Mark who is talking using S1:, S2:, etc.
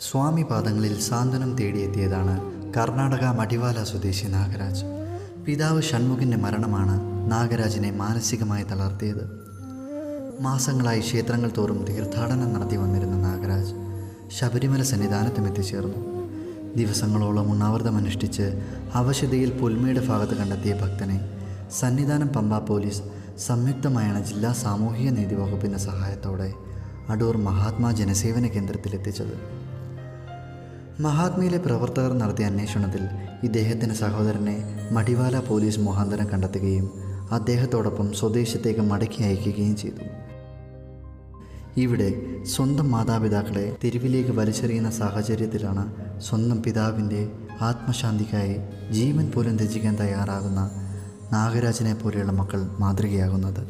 S1: സ്വാമി പാദങ്ങളിൽ സാന്ത്വനം തേടിയെത്തിയതാണ് കർണാടക മടിവാല സ്വദേശി നാഗരാജ്. പിതാവ് ഷൺമുഖിൻ്റെ മരണമാണ് നാഗരാജിനെ മാനസികമായി തളർത്തിയത്. മാസങ്ങളായി ക്ഷേത്രങ്ങൾ തോറും തീർത്ഥാടനം നടത്തി വന്നിരുന്ന നാഗരാജ് ശബരിമല സന്നിധാനത്തും എത്തിച്ചേർന്നു. ദിവസങ്ങളോളം ഉണ്ണാവൃതമനുഷ്ഠിച്ച് അവശതയിൽ പുൽമേട് ഭാഗത്ത് കണ്ടെത്തിയ ഭക്തനെ സന്നിധാനം പമ്പ പോലീസ് സംയുക്തമായാണ് ജില്ലാ സാമൂഹിക നീതി വകുപ്പിൻ്റെ സഹായത്തോടെ അടൂർ മഹാത്മാ ജനസേവന കേന്ദ്രത്തിലെത്തിച്ചത്. മഹാത്മയിലെ പ്രവർത്തകർ നടത്തിയ അന്വേഷണത്തിൽ ഇദ്ദേഹത്തിൻ്റെ സഹോദരനെ മടിവാല പോലീസ് മുഖാന്തരം കണ്ടെത്തുകയും അദ്ദേഹത്തോടൊപ്പം സ്വദേശത്തേക്ക് മടക്കി അയക്കുകയും ചെയ്തു. ഇവിടെ സ്വന്തം മാതാപിതാക്കളെ തെരുവിലേക്ക് വലിച്ചെറിയുന്ന സാഹചര്യത്തിലാണ് സ്വന്തം പിതാവിൻ്റെ ആത്മശാന്തിക്കായി ജീവൻ പോലും ത്യജിക്കാൻ തയ്യാറാകുന്ന നാഗരാജിനെ പോലെയുള്ള മക്കൾ മാതൃകയാകുന്നത്.